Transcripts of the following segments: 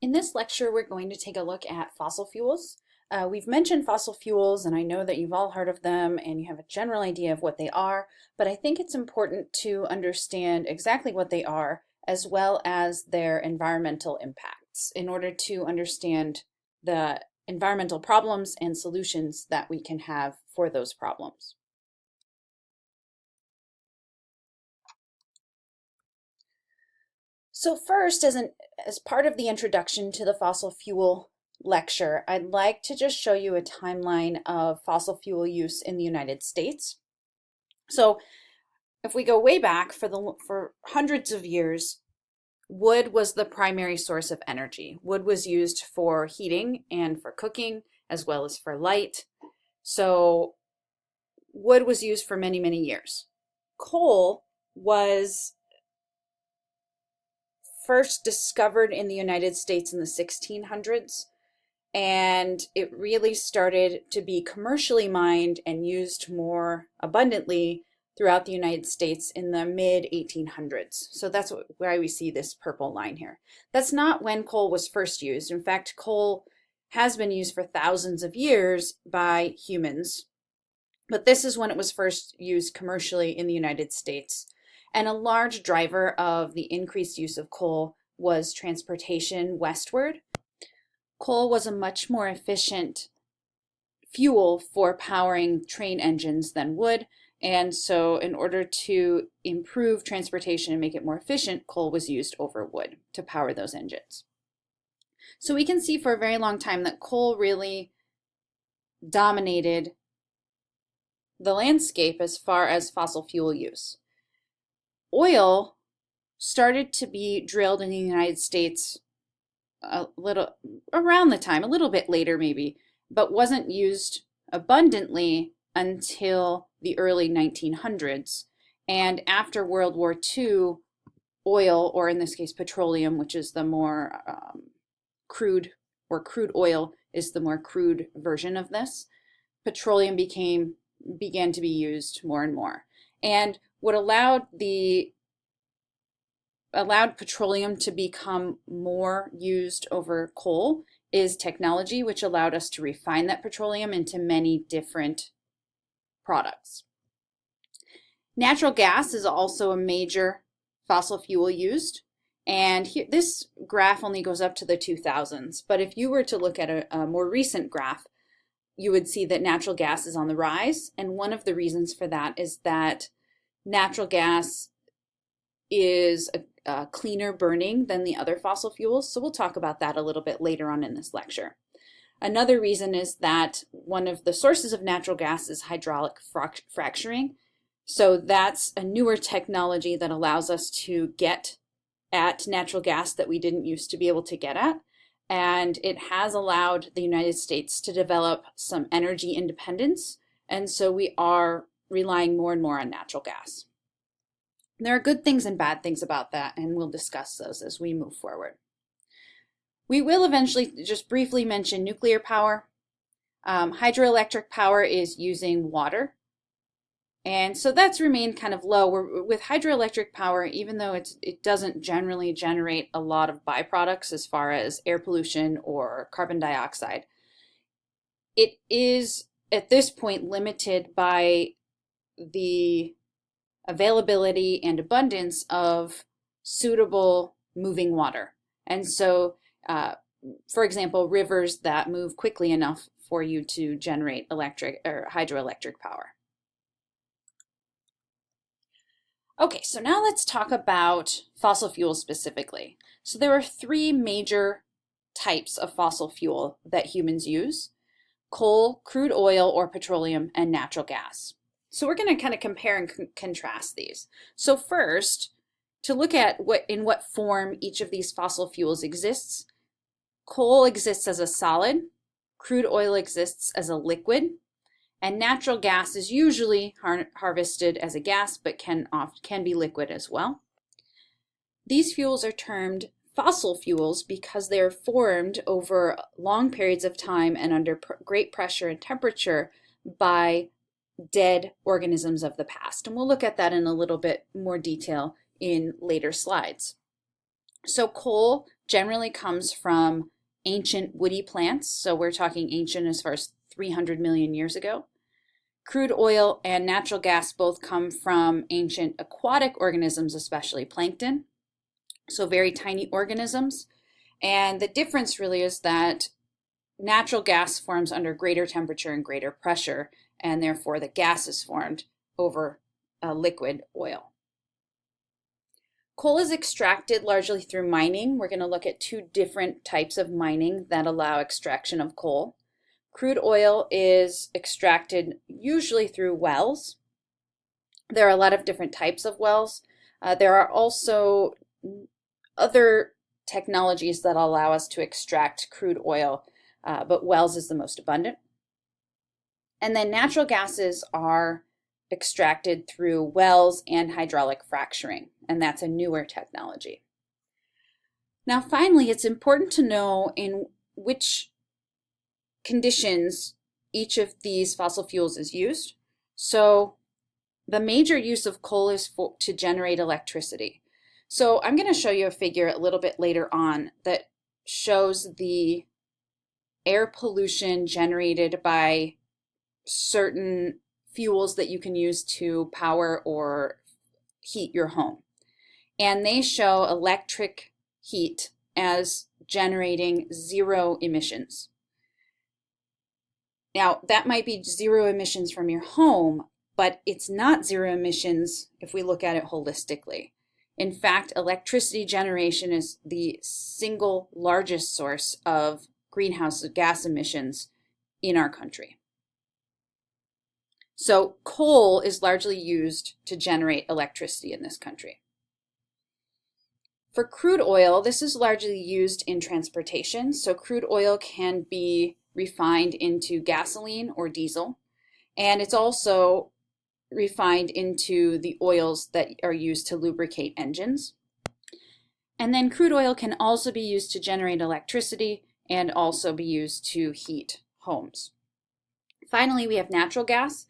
In this lecture, we're going to take a look at fossil fuels. We've mentioned fossil fuels, and I know that you've all heard of them and you have a general idea of what they are, but I think it's important to understand exactly what they are as well as their environmental impacts in order to understand the environmental problems and solutions that we can have for those problems. So first, as part of the introduction to the fossil fuel lecture, I'd like to just show you a timeline of fossil fuel use in the United States. So if we go way back for hundreds of years, wood was the primary source of energy. Wood was used for heating and for cooking, as well as for light. So wood was used for many, many years. Coal was first discovered in the United States in the 1600s, and it really started to be commercially mined and used more abundantly throughout the United States in the mid 1800s. So that's why we see this purple line here. That's not when coal was first used. In fact, coal has been used for thousands of years by humans, but this is when it was first used commercially in the United States. And a large driver of the increased use of coal was transportation westward. Coal was a much more efficient fuel for powering train engines than wood, and so in order to improve transportation and make it more efficient, coal was used over wood to power those engines. So we can see for a very long time that coal really dominated the landscape as far as fossil fuel use. Oil started to be drilled in the United States a little around the time, a little bit later maybe, but wasn't used abundantly until the early 1900s. And after World War II, oil, or in this case petroleum, which is the more crude, or crude oil is the more crude version of this, petroleum began to be used more and more. And what allowed petroleum to become more used over coal is technology, which allowed us to refine that petroleum into many different products. Natural gas is also a major fossil fuel used, and here, this graph only goes up to the 2000s, but if you were to look at a more recent graph, you would see that natural gas is on the rise, and one of the reasons for that is that natural gas is a cleaner burning than the other fossil fuels, so we'll talk about that a little bit later on in this lecture. Another reason is that one of the sources of natural gas is hydraulic fracturing, so that's a newer technology that allows us to get at natural gas that we didn't used to be able to get at, and it has allowed the United States to develop some energy independence, and so we are relying more and more on natural gas. There are good things and bad things about that, and we'll discuss those as we move forward. We will eventually just briefly mention nuclear power. Hydroelectric power is using water, and so that's remained kind of low. With hydroelectric power, even though it doesn't generally generate a lot of byproducts as far as air pollution or carbon dioxide, it is at this point limited by the availability and abundance of suitable moving water. And so, for example, rivers that move quickly enough for you to generate electric or hydroelectric power. Okay, so now let's talk about fossil fuels specifically. So there are three major types of fossil fuel that humans use: coal, crude oil or petroleum, and natural gas. So we're going to kind of compare and contrast these. So first, to look at in what form each of these fossil fuels exists, coal exists as a solid, crude oil exists as a liquid, and natural gas is usually harvested as a gas, but can be liquid as well. These fuels are termed fossil fuels because they are formed over long periods of time and under great pressure and temperature by dead organisms of the past. And we'll look at that in a little bit more detail in later slides. So coal generally comes from ancient woody plants. So we're talking ancient as far as 300 million years ago. Crude oil and natural gas both come from ancient aquatic organisms, especially plankton. So very tiny organisms. And the difference really is that natural gas forms under greater temperature and greater pressure, and therefore the gas is formed over a liquid oil. Coal is extracted largely through mining. We're going to look at two different types of mining that allow extraction of coal. Crude oil is extracted usually through wells. There are a lot of different types of wells. There are also other technologies that allow us to extract crude oil, but wells is the most abundant. And then natural gases are extracted through wells and hydraulic fracturing, and that's a newer technology. Now, finally, it's important to know in which conditions each of these fossil fuels is used. So the major use of coal is to generate electricity. So I'm going to show you a figure a little bit later on that shows the air pollution generated by certain fuels that you can use to power or heat your home. And they show electric heat as generating zero emissions. Now, that might be zero emissions from your home, but it's not zero emissions if we look at it holistically. In fact, electricity generation is the single largest source of greenhouse gas emissions in our country. So coal is largely used to generate electricity in this country. For crude oil, this is largely used in transportation. So crude oil can be refined into gasoline or diesel, and it's also refined into the oils that are used to lubricate engines. And then crude oil can also be used to generate electricity and also be used to heat homes. Finally, we have natural gas.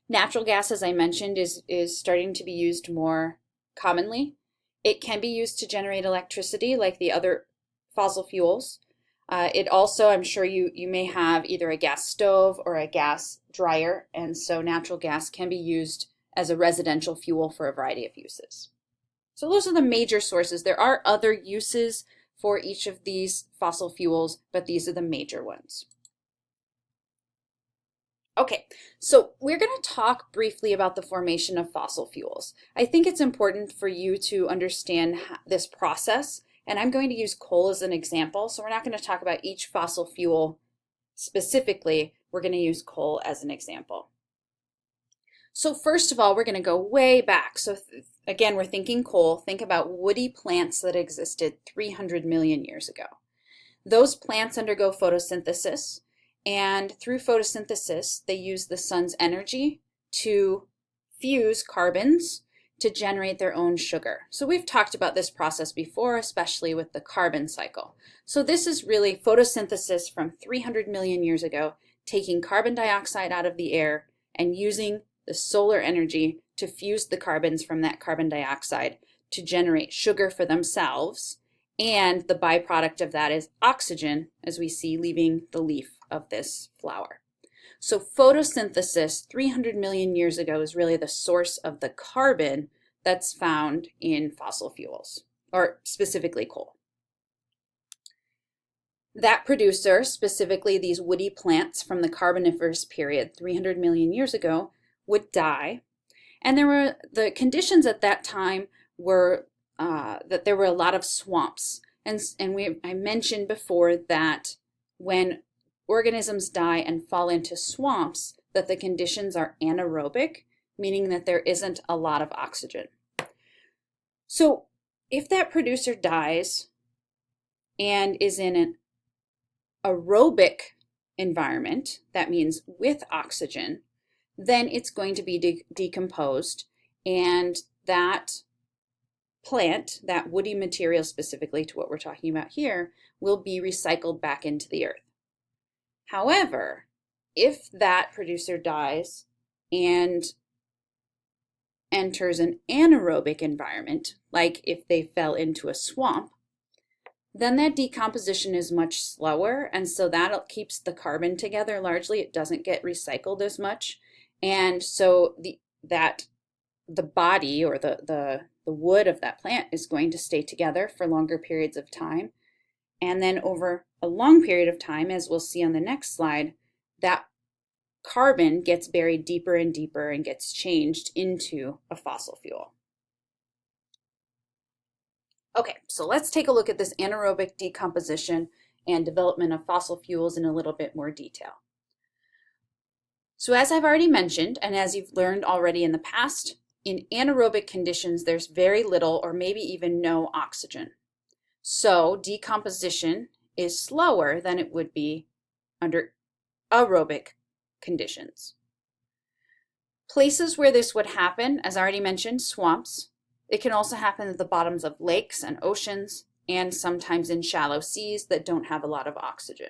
Natural gas, as I mentioned, is starting to be used more commonly. It can be used to generate electricity like the other fossil fuels. It also, I'm sure you may have either a gas stove or a gas dryer, and so natural gas can be used as a residential fuel for a variety of uses. So those are the major sources. There are other uses for each of these fossil fuels, but these are the major ones. Okay, so we're going to talk briefly about the formation of fossil fuels. I think it's important for you to understand this process, and I'm going to use coal as an example. So we're not going to talk about each fossil fuel specifically. We're going to use coal as an example. So first of all, we're going to go way back. So again, we're thinking coal. Think about woody plants that existed 300 million years ago. Those plants undergo photosynthesis. And through photosynthesis, they use the sun's energy to fuse carbons to generate their own sugar. So we've talked about this process before, especially with the carbon cycle. So this is really photosynthesis from 300 million years ago, taking carbon dioxide out of the air and using the solar energy to fuse the carbons from that carbon dioxide to generate sugar for themselves. And the byproduct of that is oxygen, as we see leaving the leaf of this flower. So photosynthesis 300 million years ago is really the source of the carbon that's found in fossil fuels, or specifically coal. That producer, specifically these woody plants from the Carboniferous period 300 million years ago, would die. And the conditions at that time were that there were a lot of swamps. And I mentioned before that when organisms die and fall into swamps, that the conditions are anaerobic, meaning that there isn't a lot of oxygen. So if that producer dies and is in an aerobic environment, that means with oxygen, then it's going to be decomposed, and that plant, that woody material specifically to what we're talking about here, will be recycled back into the earth. However, if that producer dies and enters an anaerobic environment, like if they fell into a swamp, Then that decomposition is much slower, and so that keeps the carbon together largely. It doesn't get recycled as much. And so the body or the wood of that plant is going to stay together for longer periods of time. And then over a long period of time, as we'll see on the next slide, that carbon gets buried deeper and deeper and gets changed into a fossil fuel. Okay, so let's take a look at this anaerobic decomposition and development of fossil fuels in a little bit more detail. So as I've already mentioned, and as you've learned already in the past, in anaerobic conditions, there's very little or maybe even no oxygen. So decomposition is slower than it would be under aerobic conditions. Places where this would happen, as I already mentioned, swamps. It can also happen at the bottoms of lakes and oceans, and sometimes in shallow seas that don't have a lot of oxygen.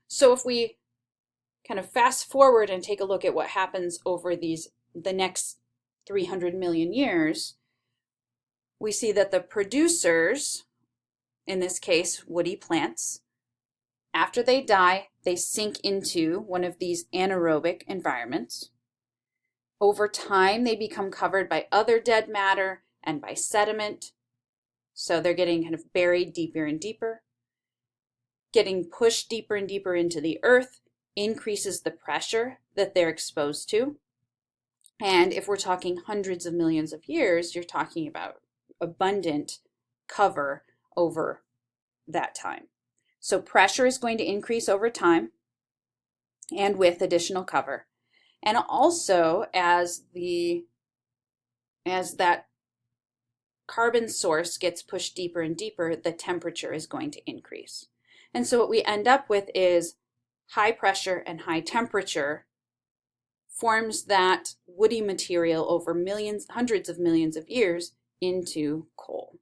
So if we kind of fast forward and take a look at what happens over the next 300 million years, we see that the producers, in this case, woody plants, after they die, they sink into one of these anaerobic environments. Over time, they become covered by other dead matter and by sediment. So they're getting kind of buried deeper and deeper. Getting pushed deeper and deeper into the earth increases the pressure that they're exposed to. And if we're talking hundreds of millions of years, you're talking about abundant cover over that time. So pressure is going to increase over time and with additional cover. And also as that carbon source gets pushed deeper and deeper, the temperature is going to increase. And so what we end up with is high pressure and high temperature forms that woody material over hundreds of millions of years into coal.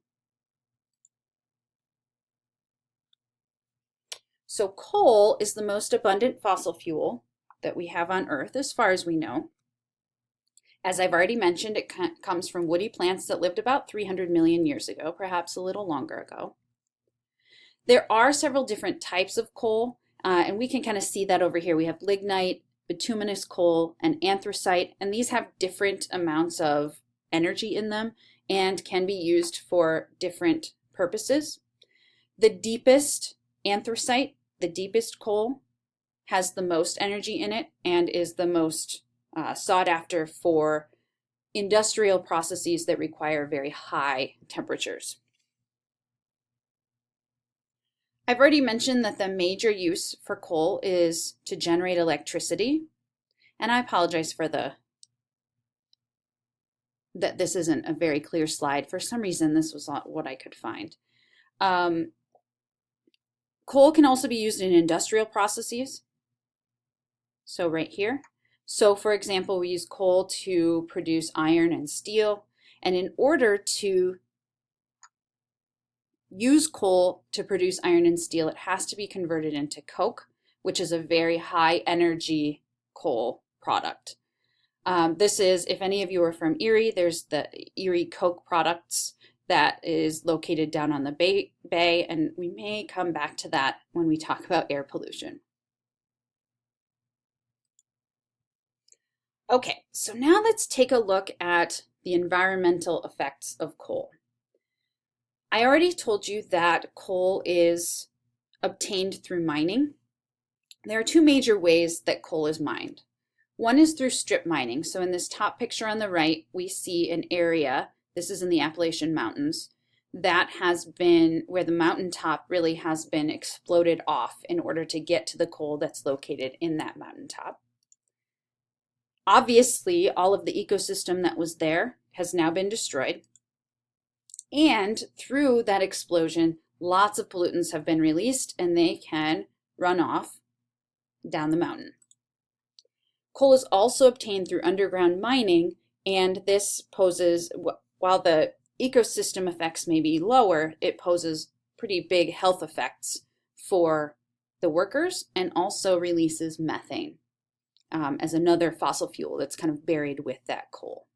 So coal is the most abundant fossil fuel that we have on Earth as far as we know. As I've already mentioned, it comes from woody plants that lived about 300 million years ago, perhaps a little longer ago. There are several different types of coal, and we can kind of see that over here. We have lignite, bituminous coal, and anthracite, and these have different amounts of energy in them and can be used for different purposes. The deepest anthracite, the deepest coal, has the most energy in it and is the most sought after for industrial processes that require very high temperatures. I've already mentioned that the major use for coal is to generate electricity, and I apologize for that this isn't a very clear slide. For some reason, this was not what I could find. Coal can also be used in industrial processes. So right here. So for example, we use coal to produce iron and steel. And in order to use coal to produce iron and steel, it has to be converted into coke, which is a very high energy coal product. This is, if any of you are from Erie, there's the Erie Coke Products that is located down on the bay, and we may come back to that when we talk about air pollution. Okay, so now let's take a look at the environmental effects of coal. I already told you that coal is obtained through mining. There are two major ways that coal is mined. One is through strip mining. So in this top picture on the right, we see an area, this is in the Appalachian Mountains, that has been, where the mountaintop really has been exploded off in order to get to the coal that's located in that mountaintop. Obviously, all of the ecosystem that was there has now been destroyed. And through that explosion, lots of pollutants have been released and they can run off down the mountain. Coal is also obtained through underground mining, and this poses, while the ecosystem effects may be lower, it poses pretty big health effects for the workers and also releases methane as another fossil fuel that's kind of buried with that coal.